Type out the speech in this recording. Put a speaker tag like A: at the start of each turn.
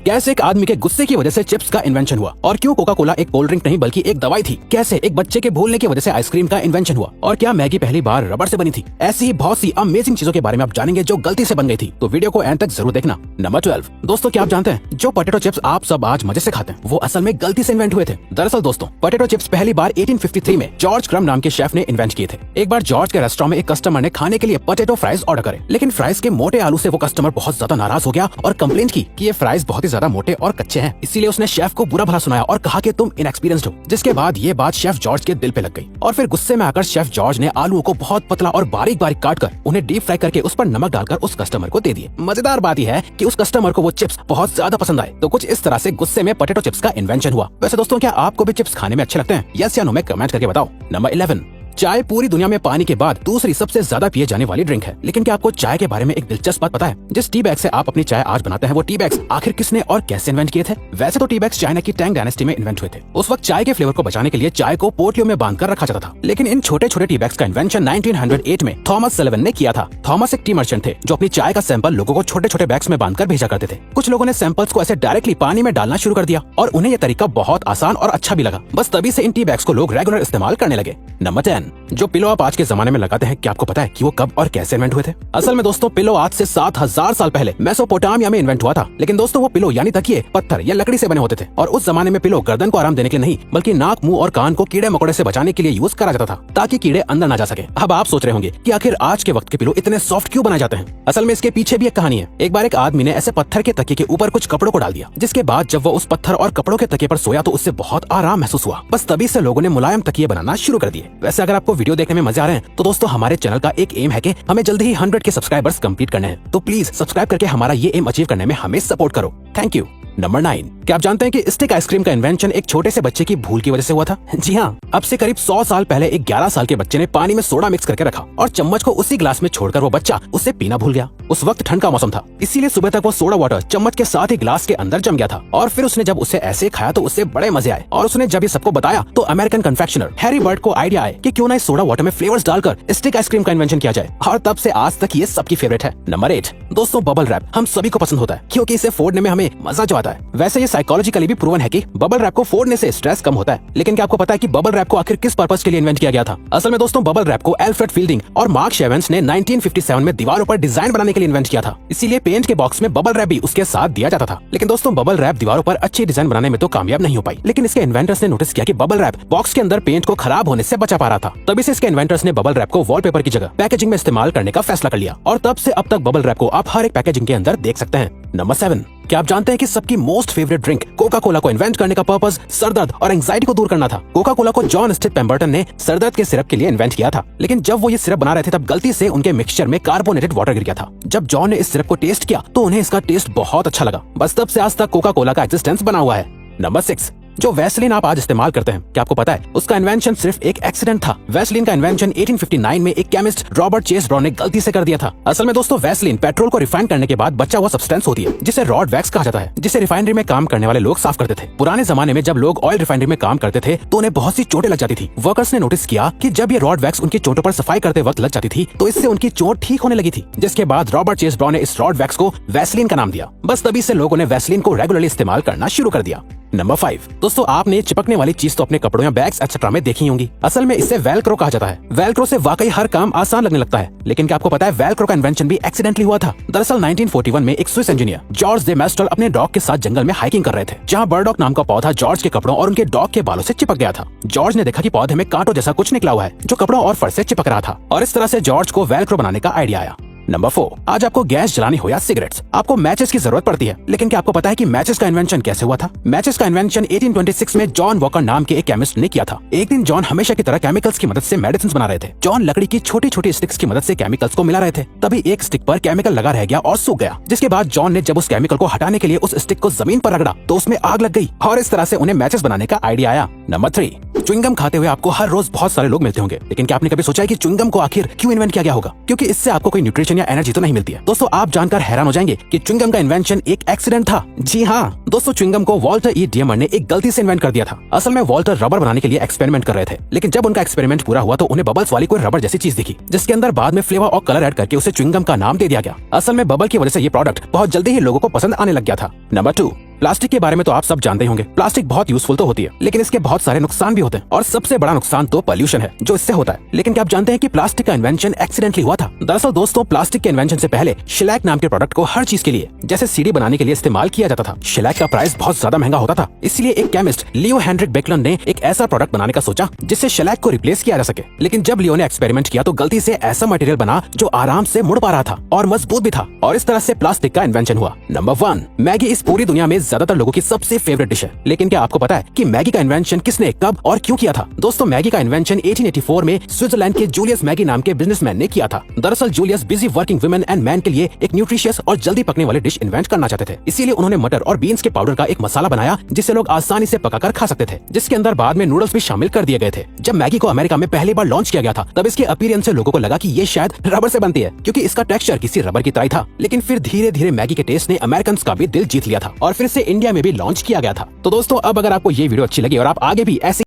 A: कैसे एक आदमी के गुस्से की वजह से चिप्स का इन्वेंशन हुआ, और क्यों कोका कोला एक कोल्ड ड्रिंक नहीं बल्कि एक दवाई थी। कैसे एक बच्चे के भूलने की वजह से आइसक्रीम का इन्वेंशन हुआ, और क्या मैगी पहली बार रबड़ से बनी थी। ऐसी ही बहुत सी अमेजिंग चीजों के बारे में आप जानेंगे जो गलती से बन गई थी, तो वीडियो को एंड तक जरूर देखना। नंबर 12। दोस्तों, क्या आप जानते हैं जो पोटैटो चिप्स आप सब आज मजे से खाते हैं वो असल में गलती से इन्वेंट हुए थे। दरअसल दोस्तों, पोटैटो चिप्स पहली बार 1853 में जॉर्ज क्रम नाम के शेफ ने इन्वेंट किए थे। एक बार जॉर्ज के रेस्टोरेंट में एक कस्टमर ने खाने के लिए पोटैटो फ्राइज ऑर्डर करे, लेकिन फ्राइज के मोटे आलू से वो कस्टमर बहुत ज्यादा नाराज हो गया और कंप्लेंट की कि ये फ्राइज बहुत ही ज्यादा मोटे और कच्चे हैं। इसीलिए उसने शेफ को बुरा भला सुनाया और कहा कि तुम इनएक्सपीरियंस्ड हो। जिसके बाद ये बात शेफ जॉर्ज के दिल पे लग गई, और फिर गुस्से में आकर शेफ जॉर्ज ने आलूओं को बहुत पतला और बारीक बारीक काटकर उन्हें डीप फ्राई करके उस पर नमक डालकर उस कस्टमर को दे दिए। मजेदार बात यह है कि उस कस्टमर को वो चिप्स बहुत ज्यादा पसंद आए। तो कुछ इस तरह से गुस्से में पोटैटो चिप्स का इन्वेंशन हुआ। वैसे दोस्तों, क्या आपको भी चिप्स खाने में अच्छे लगते हैं? यस या नो में कमेंट करके बताओ। नंबर 11। चाय पूरी दुनिया में पानी के बाद दूसरी सबसे ज्यादा पिए जाने वाली ड्रिंक है, लेकिन क्या आपको चाय के बारे में एक दिलचस्प बात पता है? जिस टी बैग से आप अपनी चाय आज बनाते हैं वो टी बैग्स आखिर किसने और कैसे इन्वेंट किए थे? वैसे तो टी बैग्स चाइना की टैंग डायनेस्टी में इन्वेंट हुए थे। उस वक्त चाय के फ्लेवर को बचाने के लिए चाय को पोटलियों में बांधकर रखा जाता था, लेकिन इन छोटे छोटे टी बैग्स का इन्वेंशन 1908 में थॉमस सलिवन ने किया था। थॉमस एक टी मर्चेंट थे जो अपनी चाय का सैंपल लोगों को छोटे छोटे बैग्स में बांधकर भेजा करते थे। कुछ लोगों ने सैंपल्स को ऐसे डायरेक्टली पानी में डालना शुरू कर दिया और उन्हें यह तरीका बहुत आसान और अच्छा भी लगा। बस तभी से इन टी बैग्स को लोग रेगुलर इस्तेमाल करने लगे। नंबर 10। जो पिलो आप आज के जमाने में लगाते हैं, क्या आपको पता है कि वो कब और कैसे इन्वेंट हुए थे? असल में दोस्तों, पिलो आज से 7000 साल पहले मेसोपोटामिया में इन्वेंट हुआ था। लेकिन दोस्तों, वो पिलो यानी तकिए पत्थर या लकड़ी से बने होते थे, और उस जमाने में पिलो गर्दन को आराम देने के लिए नहीं बल्कि नाक, मुंह और कान को कीड़े मकोड़े से बचाने के लिए यूज करा जाता था, ताकि कीड़े अंदर ना जा सके। अब आप सोच रहे होंगे कि आखिर आज के वक्त के पिलो इतने सॉफ्ट क्यों बनाए जाते हैं? असल में इसके पीछे भी एक कहानी है। एक बार एक आदमी ने ऐसे पत्थर के तकिए के ऊपर कुछ कपड़ों को डाल दिया, जिसके बाद जब वो उस पत्थर और कपड़ों के तकिए पर सोया तो उससे बहुत आराम महसूस हुआ। बस तभी से लोगों ने मुलायम तकिए बनाना शुरू कर दिए। वैसे अगर आपको वीडियो देखने में मजे आ रहे हैं तो दोस्तों, हमारे चैनल का एक एम है कि हमें जल्दी ही 100 के सब्सक्राइबर्स कंप्लीट करने हैं, तो प्लीज सब्सक्राइब करके हमारा ये एम अचीव करने में हमें सपोर्ट करो। Thank you. नंबर 9। क्या आप जानते हैं कि स्टिक आइसक्रीम का इन्वेंशन एक छोटे से बच्चे की भूल की वजह से हुआ था? जी हाँ, अब से करीब 100 साल पहले एक 11 साल के बच्चे ने पानी में सोडा मिक्स करके रखा और चम्मच को उसी ग्लास में छोड़कर वो बच्चा उसे पीना भूल गया। उस वक्त ठंड का मौसम था, इसीलिए सुबह तक वो सोडा वाटर चम्मच के साथ ही ग्लास के अंदर जम गया था। और फिर उसने जब उसे ऐसे खाया तो उससे बड़े मजे आए, और उसने जब ये सबको बताया तो अमेरिकन कन्फेक्शनर हैरी बर्ट को आइडिया आया कि क्यों ना इस सोडा वाटर में फ्लेवर्स डालकर स्टिक आइसक्रीम का इन्वेंशन किया जाए, और तब से आज तक ये सबकी फेवरेट है। नंबर 8। दोस्तों, बबल रैप हम सभी को पसंद होता है क्योंकि इसे फोड़ने में हमें मजा जो आता है। वैसे ये साइकोलॉजिकली भी प्रूवन है कि बबल रैप को फोड़ने से स्ट्रेस कम होता है। लेकिन क्या आपको पता है कि बबल रैप को आखिर किस पर्पस के लिए इन्वेंट किया गया था? असल में दोस्तों, बबल रैप को एल्फ्रेड फील्डिंग और मार्क शेवेंस ने 1957 में दीवारों पर डिजाइन बनाने के लिए इन्वेंट किया था। इसीलिए पेंट के बॉक्स में बबल रैप भी उसके साथ दिया जाता था। लेकिन दोस्तों, बबल रैप दीवारों पर अच्छी डिजाइन बनाने में तो कामयाब नहीं हो पाई। लेकिन इसके इन्वेंटर्स ने नोटिस किया कि बबल रैप बॉक्स के अंदर पेंट को खराब होने से बचा पा रहा था। तभी से इसके इन्वेंटर्स ने बबल रैप को वॉलपेपर की जगह पैकेजिंग में इस्तेमाल करने का फैसला कर लिया, और तब से अब तक बबल रैप को आप हर एक पैकेजिंग के अंदर देख सकते हैं। नंबर 7। क्या आप जानते हैं कि सबकी most favourite drink Coca Cola को इन्वेंट करने का पर्पस सरदर्द और एंजाइटी को दूर करना था? कोका कोला को जॉन स्टिथ पेम्बर्टन ने सरदर्द के सिरप के लिए इन्वेंट किया था, लेकिन जब वो ये सिरप बना रहे थे तब गलती से उनके मिक्सचर में कार्बोनेटेड वाटर गिर गया था। जब जॉन ने इस सिरप को टेस्ट किया तो उन्हें इसका टेस्ट बहुत अच्छा लगा। बस तब से आज तक कोका कोला का एक्जिस्टेंस बना हुआ है। नंबर 6। जो वैसलीन आप आज इस्तेमाल करते हैं, क्या आपको पता है उसका इन्वेंशन सिर्फ एक एक्सीडेंट था? वैसलीन का इन्वेंशन 1859 में एक केमिस्ट रॉबर्ट चेस ब्राउन ने गलती से कर दिया था। असल में दोस्तों, वैसलीन पेट्रोल को रिफाइन करने के बाद बचा हुआ सब्सटेंस होती है जिसे रॉड वैक्स कहा जाता है, जिसे रिफाइनरी में काम करने वाले लोग साफ करते थे। पुराने जमाने में जब लोग ऑयल रिफाइनरी में काम करते थे तो उन्हें बहुत सी चोटें लग जाती थी। वर्कर्स ने नोटिस किया कि जब ये रॉड वैक्स उनकी चोटों पर सफाई करते वक्त लग जाती थी तो इससे उनकी चोट ठीक होने लगी थी, जिसके बाद रॉबर्ट चेस ब्राउन ने इस रॉड वैक्स को वैसलीन का नाम दिया। बस तभी से लोगों ने वैसलीन को रेगुलरली इस्तेमाल करना शुरू कर दिया। नंबर 5। दोस्तों, आपने चिपकने वाली चीज तो अपने कपड़ों या बैग्स एक्सेट्रा में देखी होंगी। असल में इसे वेलक्रो कहा जाता है। वेलक्रो से वाकई हर काम आसान लगने लगता है, लेकिन क्या आपको पता है वेलक्रो का इन्वेंशन भी एक्सीडेंटली हुआ था? दरअसल 1941 में एक स्विस इंजीनियर जॉर्ज दे मेस्टल अपने डॉग के साथ जंगल में हाइकिंग कर रहे थे, जहाँ बर्डॉग नाम का पौधा जॉर्ज के कपड़ों और उनके डॉग के बालों से चिपक गया था। जॉर्ज ने देखा कि पौधे में कांटों जैसा कुछ निकला हुआ है जो कपड़ों और फर से चिपक रहा था, और इस तरह से जॉर्ज को वेलक्रो बनाने का आइडिया आया। नंबर 4। आज आपको गैस जलानी हो या सिगरेट्स, आपको मैचेस की जरूरत पड़ती है। लेकिन क्या आपको पता है कि मैचेस का इन्वेंशन कैसे हुआ था? मैचेस का इन्वेंशन 1826 में जॉन वॉकर नाम के एक केमिस्ट ने किया था। एक दिन जॉन हमेशा की तरह केमिकल्स की मदद से मेडिसिन बना रहे थे। जॉन लकड़ी की छोटी छोटी स्टिक्स की मदद से केमिकल्स को मिला रहे थे। तभी एक स्टिक पर केमिकल लगा रह गया और सूख गया, जिसके बाद जॉन ने जब उस केमिकल को हटाने के लिए उस स्टिक को जमीन पर रगड़ा तो उसमें आग लग गई, और इस तरह से उन्हें मैचेस बनाने का आइडिया आया। नंबर 3। च्युइंगम खाते हुए आपको हर रोज बहुत सारे लोग मिलते होंगे, लेकिन क्या आपने कभी सोचा है कि च्युइंगम को आखिर क्यों इन्वेंट किया गया होगा? क्योंकि इससे आपको कोई न्यूट्रिशन या एनर्जी तो नहीं मिलती है। दोस्तों, आप जानकर हैरान हो जाएंगे कि च्युइंगम का इन्वेंशन एक एक्सीडेंट था। जी हाँ दोस्तों, च्युइंगम को वॉल्टर ई डियमर ने एक गलती से इन्वेंट कर दिया था। असल में वॉल्टर रबर बनाने के लिए एक्सपेरिमेंट कर रहे थे, लेकिन जब उनका एक्सपेरिमेंट पूरा हुआ तो उन्हें बबल्स वाली कोई रबर जैसी चीज दिखी, जिसके अंदर बाद में फ्लेवर और कलर ऐड करके उसे च्युइंगम का नाम दे दिया गया। असल में बबल की वजह से ये प्रोडक्ट बहुत जल्दी ही लोगों को पसंद आने लग गया था। नंबर 2। प्लास्टिक के बारे में तो आप सब जानते ही होंगे। प्लास्टिक बहुत यूजफुल तो होती है, लेकिन इसके बहुत सारे नुकसान भी होते हैं और सबसे बड़ा नुकसान तो पॉल्यूशन है जो इससे होता है। लेकिन क्या आप जानते हैं कि प्लास्टिक का इन्वेंशन एक्सीडेंटली हुआ था? दरअसल दोस्तों, प्लास्टिक के इन्वेंशन से पहले शेलैक नाम के प्रोडक्ट को हर चीज के लिए, जैसे सीढ़ी बनाने के लिए इस्तेमाल किया जाता था। शेलैक का प्राइस बहुत ज्यादा महंगा होता था, इसलिए एक केमिस्ट लियो हेनरिक बेकलन ने एक ऐसा प्रोडक्ट बनाने का सोचा जिससे शेलैक को रिप्लेस किया जा सके। लेकिन जब लियो ने एक्सपेरिमेंट किया तो गलती से ऐसा मटेरियल बना जो आराम से मुड़ पा रहा था और मजबूत भी था, और इस तरह से प्लास्टिक का इन्वेंशन हुआ। नंबर 1, मैगी इस पूरी दुनिया में ज्यादातर लोगों की सबसे फेवरेट डिश है। लेकिन क्या आपको पता है कि मैगी का इन्वेंशन किसने, कब और क्यों किया था? दोस्तों, मैगी का इन्वेंशन 1884 में स्विट्जरलैंड के जूलियस मैगी नाम के बिजनेसमैन ने किया था। दरअसल Julius busy working women and man के लिए एक न्यूट्रिशियस और जल्दी पकने वाली डिश इन्वेंट करना चाहते थे। इसीलिए उन्होंने मटर और बीन्स के पाउडर का एक मसाला बनाया जिसे लोग आसानी से पकाकर खा सकते थे, जिसके अंदर बाद में नूडल्स भी शामिल कर दिए गए थे। जब मैगी को अमेरिका में पहली बार लॉन्च किया गया था तब इसके अपीयरेंस से लोगों को लगा कि ये शायद रबर से बनती है, क्योंकि इसका टेक्सचर किसी रबर की तरह था। लेकिन फिर धीरे धीरे मैगी के टेस्ट ने अमेरिकन का भी दिल जीत लिया था और फिर से इंडिया में भी लॉन्च किया गया था। तो दोस्तों, अब अगर आपको ये वीडियो अच्छी लगी और आप आगे भी ऐसी